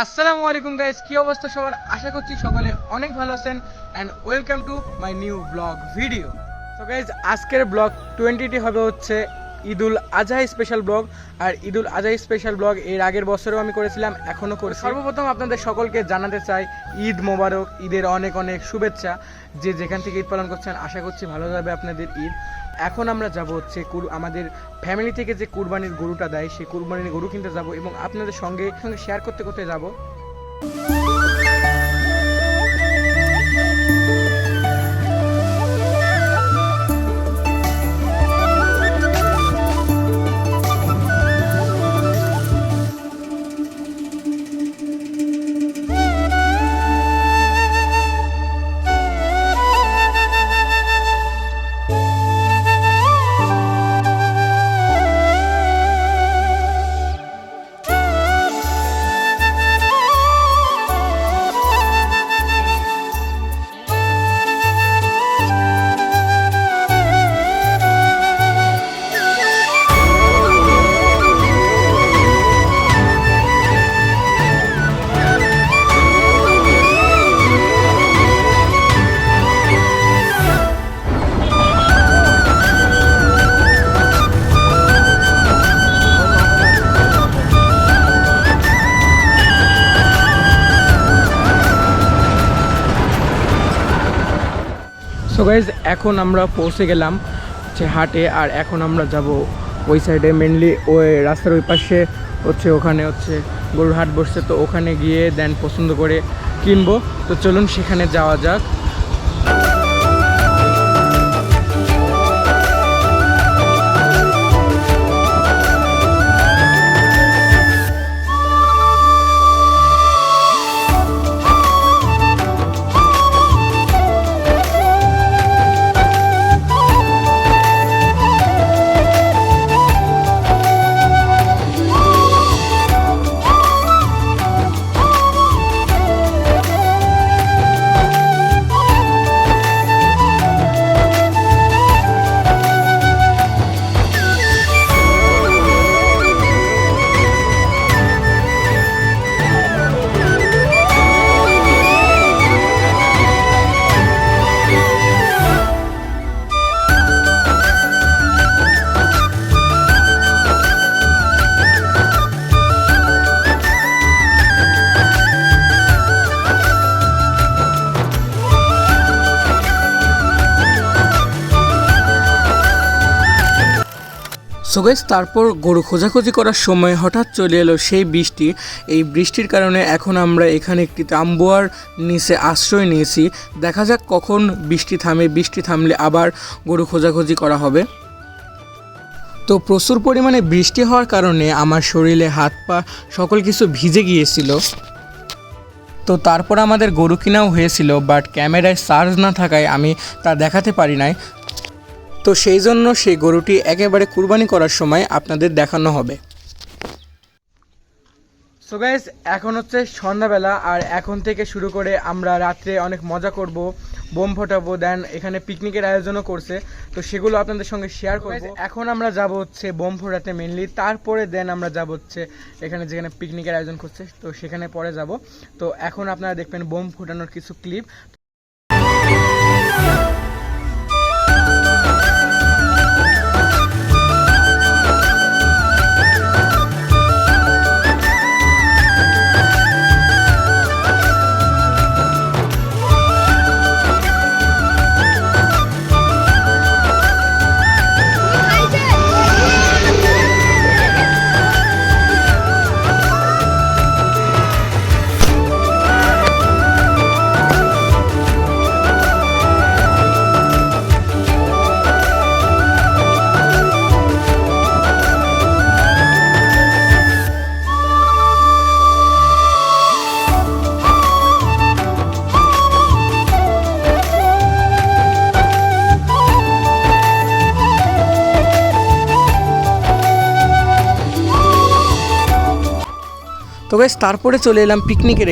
আসসালামু আলাইকুম গাইস, কি অবস্থা সবার? আশা করছি সকলে অনেক ভালো আছেন and welcome to my new blog video. So guys, আজকের ব্লগ 20টি হবে হচ্ছে ঈদুল আজহা স্পেশাল ব্লগ। আর ঈদুল আজহা স্পেশাল ব্লগ এর আগের বছরেও আমি করেছিলাম, এখনও করি। সর্বপ্রথম আপনাদের সকলকে জানাতে চাই ঈদ মোবারক, ঈদের অনেক অনেক শুভেচ্ছা। যে যেখান থেকে ঈদ পালন করছেন আশা করছি ভালো যাবে আপনাদের ঈদ। এখন আমরা যাব হচ্ছে আমাদের ফ্যামিলি থেকে যে কুরবানির গরুটা দেয় সেই কুরবানির গরু কিনতে যাব এবং আপনাদের সঙ্গে শেয়ার করতে করতে যাব। সো গাইজ, এখন আমরা পৌঁছে গেলাম হচ্ছে হাটে। আর এখন আমরা যাব ওই সাইডে, মেনলি ওই রাস্তার ওই পাশে হচ্ছে, ওখানে হচ্ছে গরুর হাট বসছে। তো ওখানে গিয়ে দেন পছন্দ করে কিনবো। তো চলুন সেখানে যাওয়া যাক। সো গাইস, তারপর গরু খোঁজাখুঁজি করার সময় হঠাৎ চলে এলো সেই বৃষ্টি। এই বৃষ্টির কারণে এখন আমরা এখানে একটি তাম্বুয়ার নিচে আশ্রয় নিয়েছি। দেখা যাক কখন বৃষ্টি থামে, বৃষ্টি থামলে আবার গরু খোঁজাখুঁজি করা হবে। তো প্রচুর পরিমাণে বৃষ্টি হওয়ার কারণে আমার শরীরে হাত পা সকল কিছু ভিজে গিয়েছিল। তো তারপর আমাদের গরু কিনাও হয়েছিল, বাট ক্যামেরায় চার্জ না থাকায় আমি তা দেখাতে পারি নাই। তো সেই জন্য সেই গরুটি একেবারে কুরবানি করার সময় আপনাদের দেখানো হবে। সো গাইস, এখন হচ্ছে সন্ধ্যাবেলা। আর এখন থেকে শুরু করে আমরা রাত্রে অনেক মজা করব, বোম ফোটাবো, দেন এখানে পিকনিকের আয়োজনও করছে। তো সেগুলো আপনাদের সঙ্গে শেয়ার করব। এখন আমরা যাব হচ্ছে বোম ফোটাতে মেনলি, তারপরে দেন আমরা যাব হচ্ছে এখানে যেখানে পিকনিকের আয়োজন করছে, তো সেখানে পরে যাব। তো এখন আপনারা দেখবেন বোম ফোটানোর কিছু ক্লিপ। তো গাইস, তারপরে চলে এলাম পিকনিকের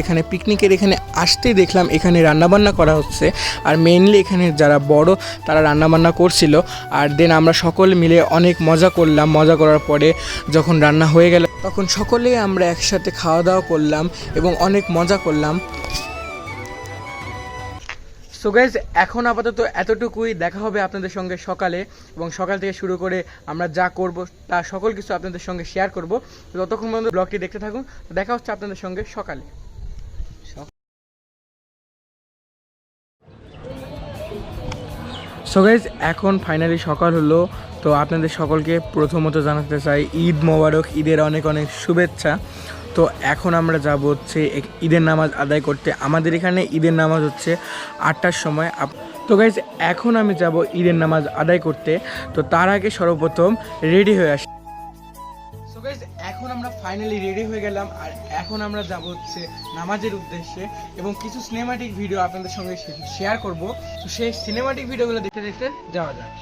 এখানে আসতেই দেখলাম এখানে রান্নাবান্না করা হচ্ছে। আর মেইনলি এখানে যারা বড় তারা রান্নাবান্না করছিল। আর দেন আমরা সকল মিলে অনেক মজা করলাম। মজা করার পরে যখন রান্না হয়ে গেল তখন সকলেই আমরা একসাথে খাওয়া দাওয়া করলাম এবং অনেক মজা করলাম। সো গাইজ, এখন আপাতত এতটুকুই। দেখা হবে আপনাদের সঙ্গে সকালে, এবং সকাল থেকে শুরু করে আমরা যা করব তা সকল কিছু আপনাদের সঙ্গে শেয়ার করব। ততক্ষণ পর্যন্ত ব্লগটি দেখতে থাকুন। দেখা হচ্ছে আপনাদের সঙ্গে সকালে। সো গাইজ, এখন ফাইনালি সকাল হলো। তো আপনাদের সকলকে প্রথমত জানাতে চাই ঈদ মোবারক, ঈদের অনেক অনেক শুভেচ্ছা। তো এখন আমরা যাব হচ্ছে ঈদের নামাজ আদায় করতে। আমাদের এখানে ঈদের নামাজ হচ্ছে 8টার সময়। তো গাইজ, এখন আমি যাব ঈদের নামাজ আদায় করতে। তো তার আগে সর্বপ্রথম রেডি হয়ে আসি। সো গাইজ, এখন আমরা ফাইনালি রেডি হয়ে গেলাম, আর এখন আমরা যাব হচ্ছে নামাজের উদ্দেশ্যে, এবং কিছু সিনেমাটিক ভিডিও আপনাদের সঙ্গে শেয়ার করব। তো সেই সিনেমাটিক ভিডিওগুলো দেখতে দেখতে যাওয়া যাক।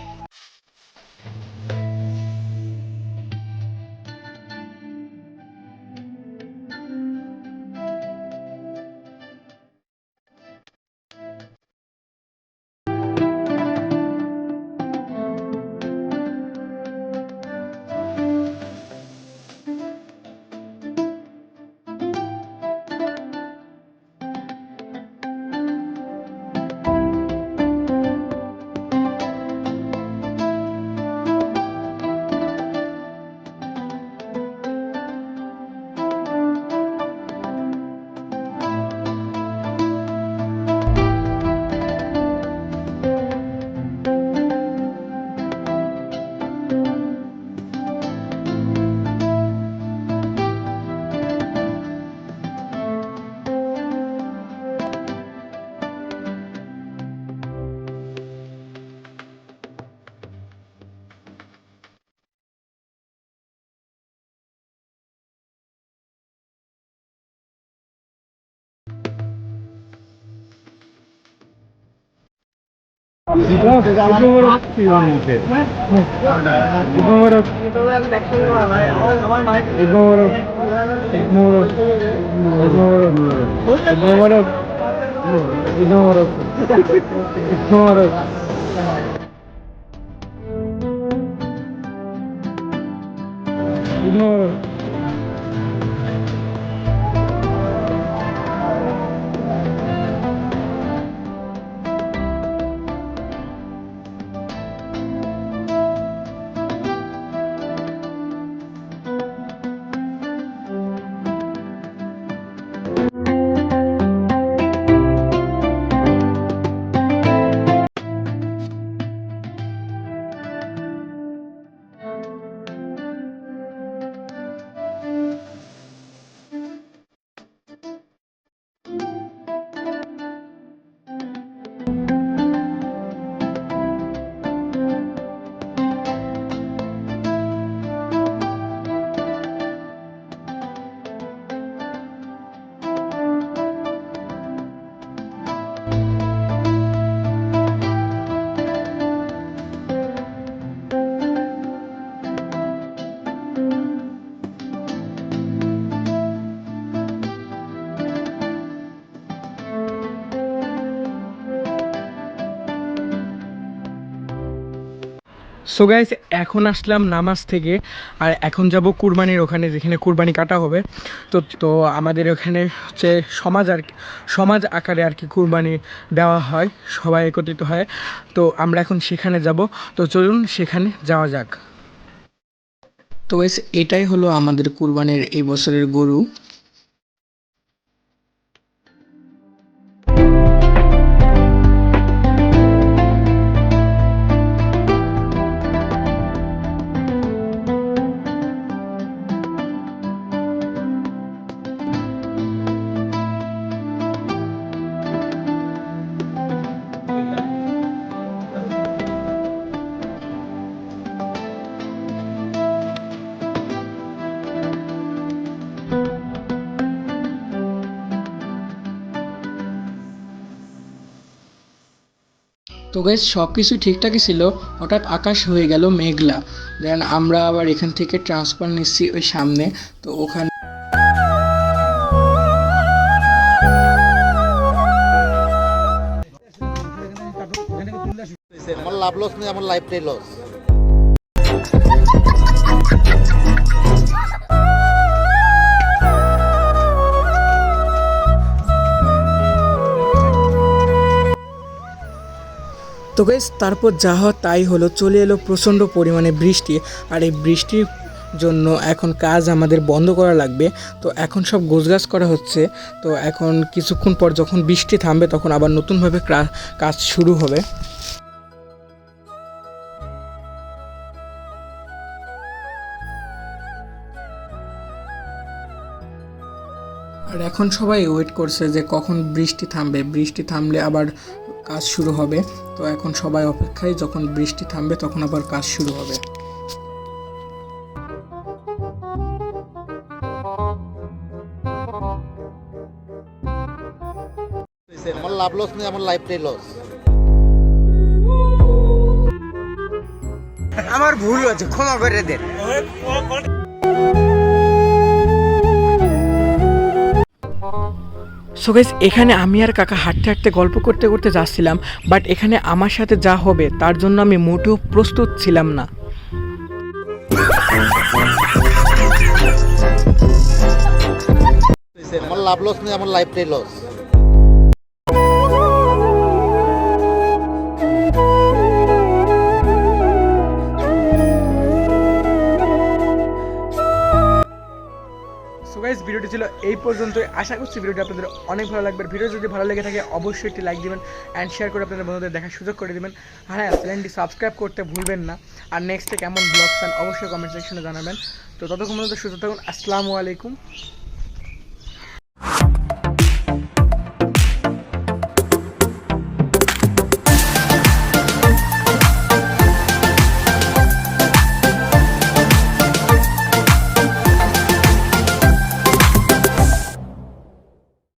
সো গাইস, এখন আসলাম নামাজ থেকে, আর এখন যাব কুরবানির ওখানে, যেখানে কুরবানি কাটা হবে। তো আমাদের ওখানে হচ্ছে সমাজ আকারে আর কি কুরবানি দেওয়া হয়, সবাই একত্রিত হয়। তো আমরা এখন সেখানে যাব। তো চলুন সেখানে যাওয়া যাক। তো গাইস, এটাই হলো আমাদের কুরবানির এই বছরের গরু। তো গাইস, সব কিছুই ঠিকঠাকই ছিল, হঠাৎ আকাশ হয়ে গেল মেঘলা। দেন আমরা আবার এখান থেকে ট্রান্সফার নিচ্ছি ওই সামনে। তো ওখানে আমার লাভ লস নেই, আমার লাইফটাই লস। তো গাইস তারপর যা হয় তাই হলো, চলে এলো প্রচণ্ড পরিমাণে বৃষ্টি। আর এই বৃষ্টির জন্য এখন কাজ আমাদের বন্ধ করা লাগবে। তো এখন সব গোছগাছ করা হচ্ছে। তো এখন কিছুক্ষণ পর যখন বৃষ্টি থামবে তখন আবার নতুনভাবে কাজ শুরু হবে। আর এখন সবাই ওয়েট করছে যে কখন বৃষ্টি থামবে, বৃষ্টি থামলে আবার কাজ শুরু হবে। তো এখন সবাই অপেক্ষায়, যখন বৃষ্টি থামবে তখন আবার কাজ শুরু হবে। আমার লাভ লস নেই, আমার লাইফটাই লস। আমার ভুল হয়েছে, ক্ষমা করে দেন। সো গাইস এখানে আমি আর কাকা হাঁটতে হাঁটতে গল্প করতে করতে যাচ্ছিলাম, বাট এখানে আমার সাথে যা হবে তার জন্য আমি মোটেও প্রস্তুত ছিলাম না। আমার লাভ লস নেই, আমার লাইফটাই লস। সো গাইস ভিডিওটি ছিল এই পর্যন্তই। আশা করছি ভিডিওটি আপনাদের অনেক ভালো লাগবে। ভিডিও যদি ভালো লেগে থাকে অবশ্যই একটি লাইক দিবেন অ্যান্ড শেয়ার করে আপনাদের বন্ধুদের দেখার সুযোগ করে দিবেন। আর হ্যাঁ, চ্যানেলটি সাবস্ক্রাইব করতে ভুলবেন না। আর নেক্সটে কেমন ব্লগ চান অবশ্যই কমেন্ট সেকশনে জানাবেন। তো ততক্ষণ পর্যন্ত সুস্থ থাকুন। আসসালামু আলাইকুম।